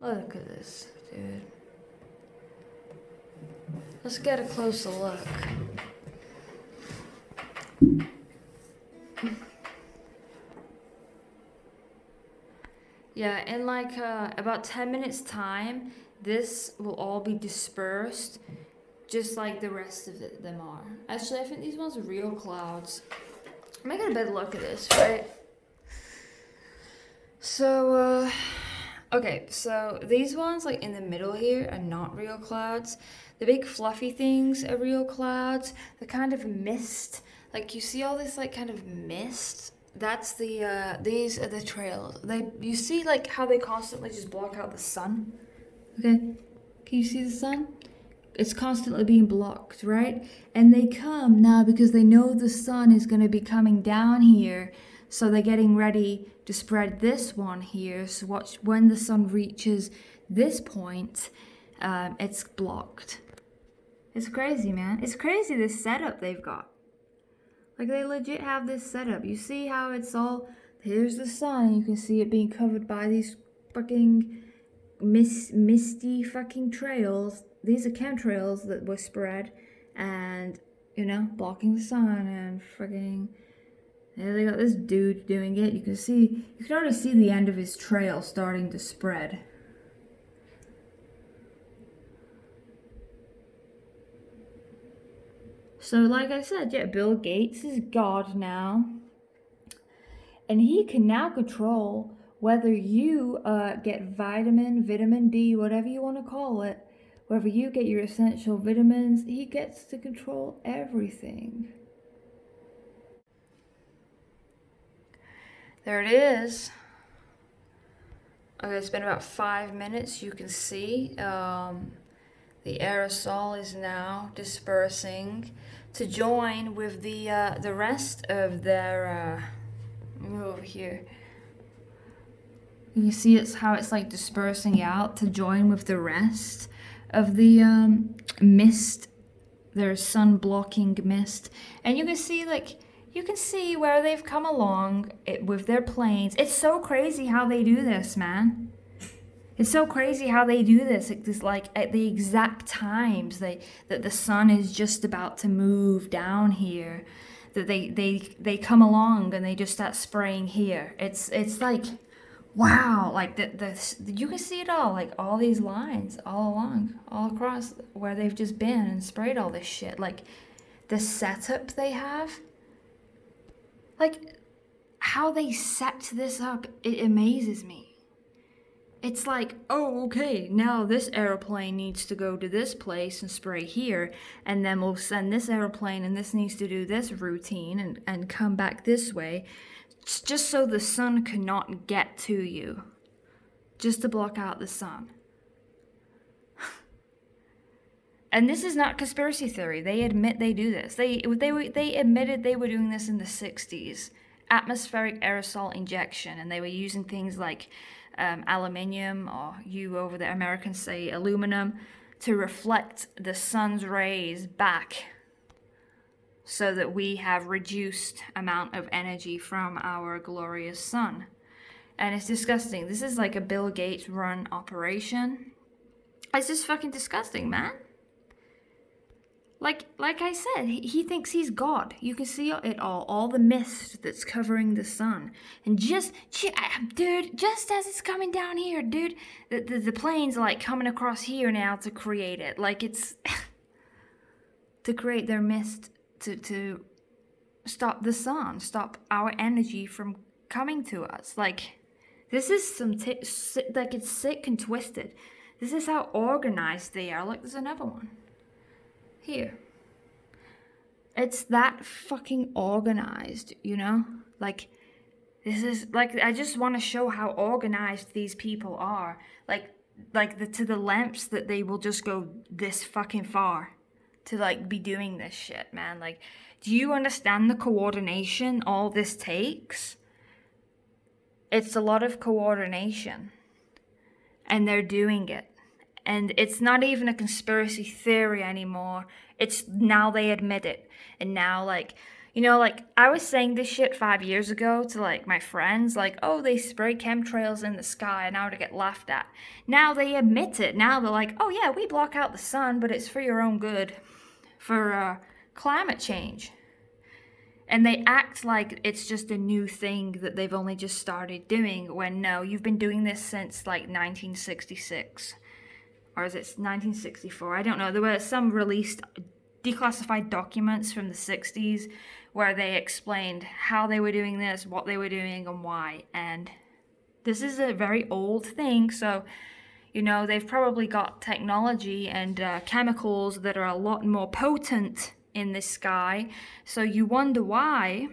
Look at this, dude. Let's get a closer look. Yeah, in like about 10 minutes time, this will all be dispersed, just like the rest of them are. Actually, I think these ones are real clouds. I'm making a better look at this, right? So, okay, so these ones, like in the middle here, are not real clouds. The big fluffy things are real clouds. The kind of mist, like you see all this like kind of mist. That's these are the trails. You see like how they constantly just block out the sun. Okay, can you see the sun? It's constantly being blocked, right? And they come now because they know the sun is going to be coming down here. So they're getting ready to spread this one here. So watch when the sun reaches this point, it's blocked. It's crazy, man. It's crazy this setup they've got. Like they legit have this setup. You see how it's all, here's the sun and you can see it being covered by these fucking misty fucking trails. These are chemtrails that were spread and, you know, blocking the sun and fucking... Yeah, they got this dude doing it. You can already see the end of his trail starting to spread. So like I said, yeah, Bill Gates is God now. And he can now control whether you get vitamin D, whatever you want to call it, whether you get your essential vitamins, he gets to control everything. There it is. Okay, it's been about 5 minutes. You can see the aerosol is now dispersing to join with the rest of their. Move over here. You can see how it's like dispersing out to join with the rest of the mist. There's sun blocking mist, and you can see where they've come along with their planes. It's so crazy how they do this, man. It's so crazy how they do this. It's like at the exact times that the sun is just about to move down here, that they come along and they just start spraying here. It's like, wow, like you can see it all, like all these lines all along, all across where they've just been and sprayed all this shit. Like the setup they have, like how they set this up, it amazes me. It's like, oh, okay, now this airplane needs to go to this place and spray here, and then we'll send this airplane and this needs to do this routine and come back this way, just so the sun cannot get to you, just to block out the sun. And this is not conspiracy theory. They admit they do this. They admitted they were doing this in the 60s. Atmospheric aerosol injection, and they were using things like aluminium, or you over there Americans say aluminum, to reflect the sun's rays back so that we have reduced amount of energy from our glorious sun. And it's disgusting. This is like a Bill Gates run operation. It's just fucking disgusting, man. Like I said, he thinks he's God. You can see it all the mist that's covering the sun. And dude, just as it's coming down here, dude, the planes are like coming across here now to create it. Like it's to create their mist to stop the sun, stop our energy from coming to us. Like this is like it's sick and twisted. This is how organized they are. Look, there's another one. Here. It's that fucking organized, you know? Like, this is, like, I just want to show how organized these people are. To the lengths that they will just go this fucking far to, like, be doing this shit, man. Like, do you understand the coordination all this takes? It's a lot of coordination. And they're doing it. And it's not even a conspiracy theory anymore. It's now they admit it. And now, like, You know, like, I was saying this shit 5 years ago to, like, my friends, like, oh, they spray chemtrails in the sky, and I would get laughed at. Now they admit it. Now they're like, oh, yeah, we block out the sun, but it's for your own good, for climate change. And they act like it's just a new thing that they've only just started doing, when no, you've been doing this since, like, 1966. Or is it 1964? I don't know. There were some released declassified documents from the 60s where they explained how they were doing this, what they were doing, and why. And this is a very old thing, so, you know, they've probably got technology and chemicals that are a lot more potent in the sky. So you wonder why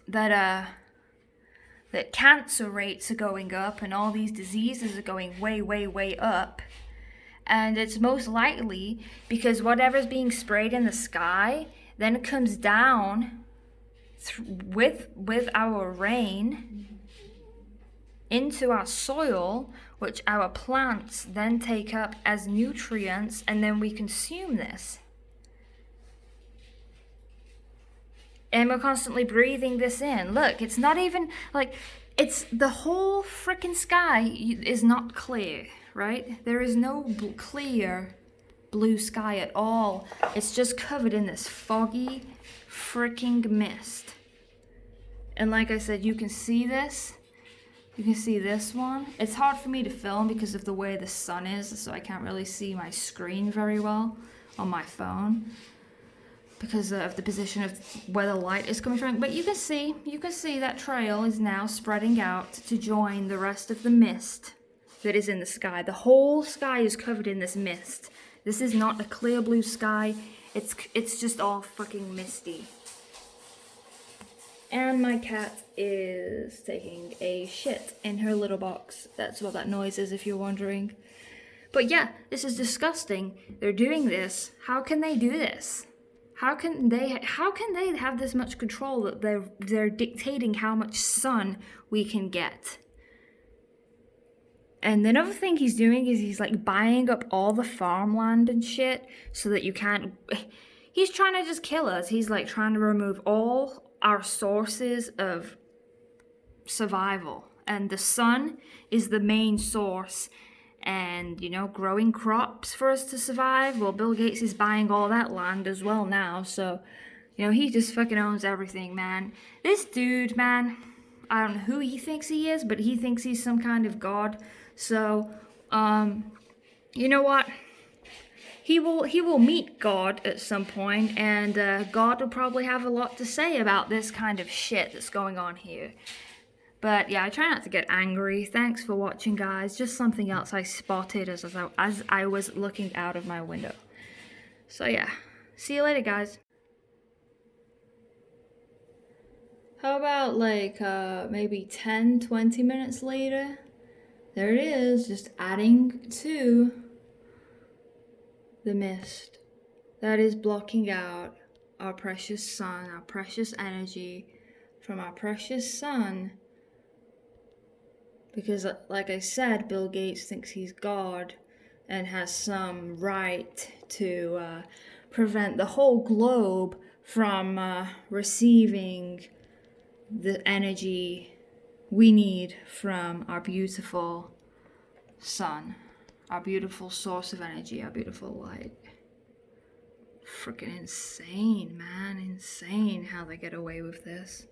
that cancer rates are going up and all these diseases are going way, way, way up. And it's most likely because whatever's being sprayed in the sky then comes down with our rain into our soil, which our plants then take up as nutrients, and then we consume this. And we're constantly breathing this in. Look, it's not even like, it's the whole freaking sky is not clear, right? There is no clear blue sky at all. It's just covered in this foggy freaking mist. And like I said, you can see this. You can see this one. It's hard for me to film because of the way the sun is, so I can't really see my screen very well on my phone because of the position of where the light is coming from. But you can see that trail is now spreading out to join the rest of the mist that is in the sky. The whole sky is covered in this mist. This is not a clear blue sky. It's just all fucking misty. And my cat is taking a shit in her litter box. That's what that noise is, if you're wondering. But yeah, this is disgusting. They're doing this. How can they do this? How can they have this much control that they're dictating how much sun we can get? And another thing he's doing is he's like buying up all the farmland and shit so that you can't. He's trying to just kill us. He's like trying to remove all our sources of survival. And the sun is the main source. And, you know, growing crops for us to survive. Well, Bill Gates is buying all that land as well now. So, you know, he just fucking owns everything, man. This dude, man, I don't know who he thinks he is, but he thinks he's some kind of god. So, you know what? He will meet God at some point, and God will probably have a lot to say about this kind of shit that's going on here. But yeah, I try not to get angry. Thanks for watching, guys. Just something else I spotted as I was looking out of my window. So yeah, see you later, guys. How about like maybe 10-20 minutes later? There it is, just adding to the mist that is blocking out our precious sun, our precious energy from our precious sun. Because, like I said, Bill Gates thinks he's God and has some right to prevent the whole globe from receiving the energy we need from our beautiful sun, our beautiful source of energy, our beautiful light. Freaking insane, man. Insane how they get away with this.